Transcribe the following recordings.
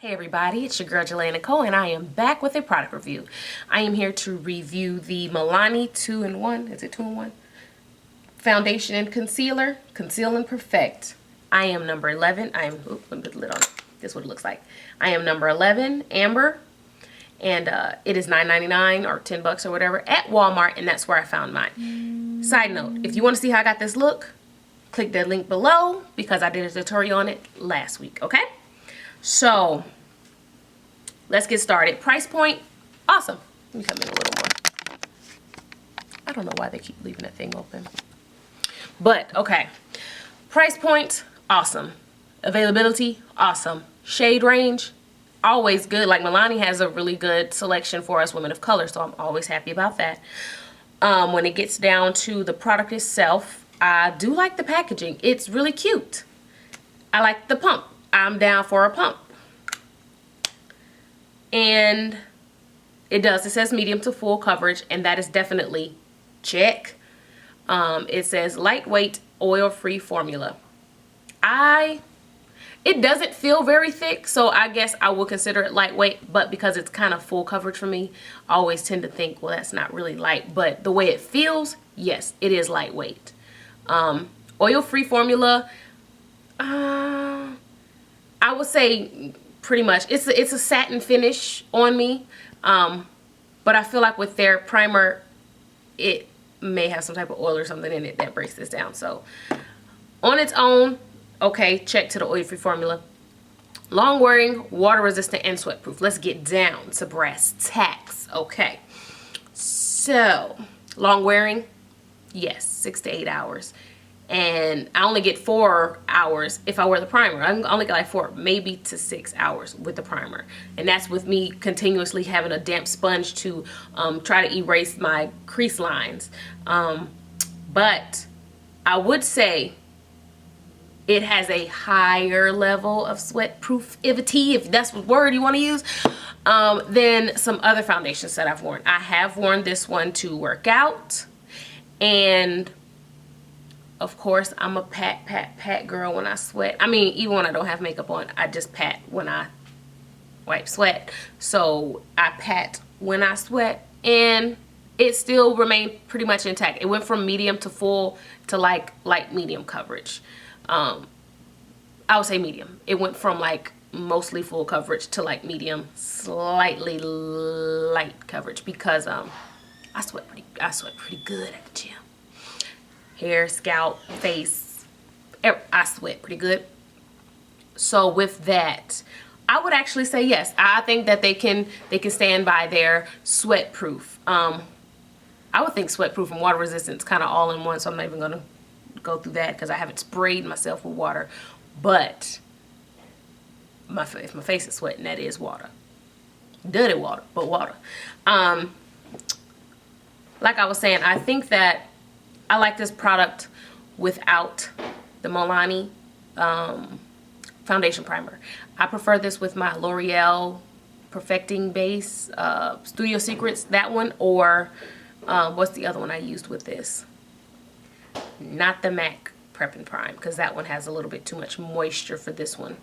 Hey everybody, it's your girl J.Nic Cosmetics and I am back with a product review. I am here to review the Milani 2-in-1, is it 2-in-1? Foundation and Concealer, Conceal and Perfect. I am number 11, let me put the lid on it. This is what it looks like. I am number 11, Amber, and it is $9.99 or 10 bucks or whatever at Walmart, and that's where I found mine. Side note, if you want to see how I got this look, click that link below because I did a tutorial on it last week, okay? So, let's get started. Price point, awesome. Let me come in a little more. I don't know why they keep leaving that thing open. But, okay. Price point, awesome. Availability, awesome. Shade range, always good. Like, Milani has a really good selection for us women of color, so I'm always happy about that. When it gets down to the product itself, I do like the packaging. It's really cute. I like the pump. I'm down for a pump. And it says medium to full coverage, and that is definitely check. It says lightweight oil-free formula. It doesn't feel very thick, so I guess I will consider it lightweight, but because it's kind of full coverage for me, I always tend to think, well, that's not really light, but the way it feels, yes, it is lightweight. Oil-free formula, I would say pretty much it's a satin finish on me, but I feel like with their primer it may have some type of oil or something in it that breaks this down. So on its own, okay, check to the oil-free formula. Long wearing, water resistant, and sweat proof. Let's get down to brass tacks. Okay, so long wearing, yes, 6 to 8 hours. And I only get 4 hours if I wear the primer. I only get like 4, maybe to 6 hours with the primer. And that's with me continuously having a damp sponge to try to erase my crease lines. But I would say it has a higher level of sweat proofivity, if that's the word you want to use, than some other foundations that I've worn. I have worn this one to work out, and of course, I'm a pat girl when I sweat. I mean, even when I don't have makeup on, I just pat when I wipe sweat. So I pat when I sweat, and it still remained pretty much intact. It went from medium to full to like light medium coverage. I would say medium. It went from like mostly full coverage to like medium, slightly light coverage because I sweat pretty good at the gym. Hair, scalp, face, I sweat pretty good. So with that, I would actually say yes. I think that they can stand by their sweat proof. I would think sweat proof and water resistance kind of all in one, so I'm not even gonna go through that because I haven't sprayed myself with water. But if my face is sweating, that is water. Dirty water, but water. Like I was saying, I think that I like this product without the Milani foundation primer. I prefer this with my L'Oreal Perfecting Base, Studio Secrets, that one, or what's the other one I used with this? Not the MAC Prep and Prime, because that one has a little bit too much moisture for this one.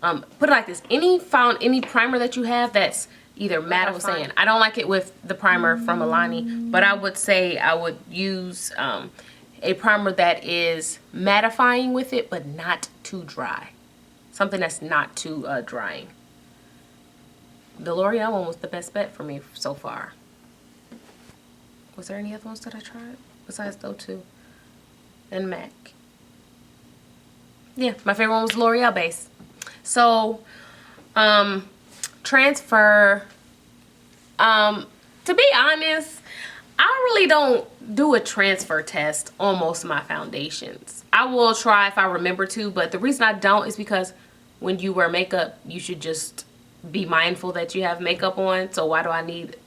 Put it like this, any primer that you have that's either matte or saying, I don't like it with the primer from Milani, but I would say I would use a primer that is mattifying with it, but not too dry. Something that's not too drying. The L'Oreal one was the best bet for me so far. Was there any other ones that I tried besides those two? And MAC. Yeah, my favorite one was L'Oreal base. So, transfer, to be honest, I really don't do a transfer test on most of my foundations. I will try if I remember to, but the reason I don't is because when you wear makeup, you should just be mindful that you have makeup on. So why do I need,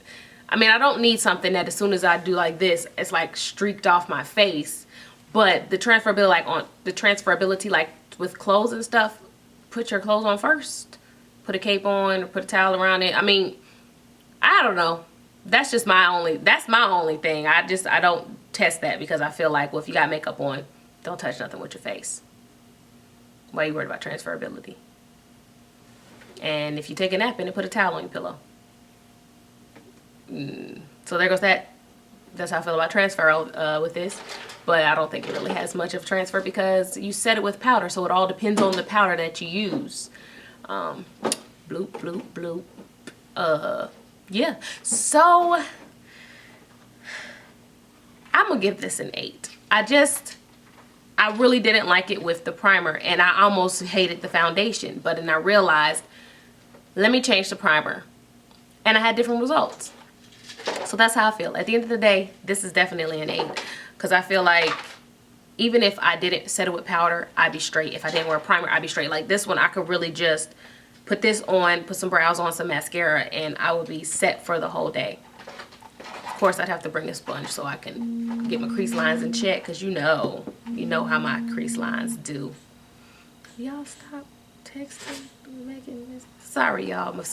I mean, I don't need something that as soon as I do like this, it's like streaked off my face. But the transferability, like with clothes and stuff, put your clothes on first. Put a cape on or put a towel around it. I mean, I don't know. That's just my only thing. I don't test that because I feel like, well, if you got makeup on, don't touch nothing with your face. Why are you worried about transferability? And if you take a nap in it, put a towel on your pillow. So there goes that. That's how I feel about transfer with this. But I don't think it really has much of transfer because you set it with powder. So it all depends on the powder that you use. Bloop, bloop, bloop. Yeah. So I'm going to give this an 8. I really didn't like it with the primer. And I almost hated the foundation. But then I realized, let me change the primer. And I had different results. So that's how I feel. At the end of the day, this is definitely an 8. Because I feel like even if I didn't set it with powder, I'd be straight. If I didn't wear a primer, I'd be straight. Like this one, I could really just put this on, put some brows on, some mascara, and I would be set for the whole day. Of course, I'd have to bring a sponge so I can get my crease lines in check. Because you know how my crease lines do. Y'all stop texting, making this. Sorry, y'all. My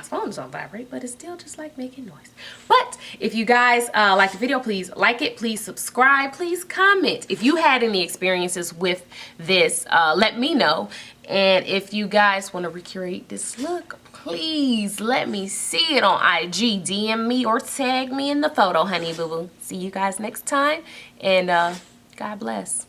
phone's on vibrate, but it's still just like making noise. But if you guys like the video, please like it. Please subscribe. Please comment. If you had any experiences with this, let me know. And if you guys want to recreate this look, please let me see it on IG. DM me or tag me in the photo, honey boo boo. See you guys next time. And God bless.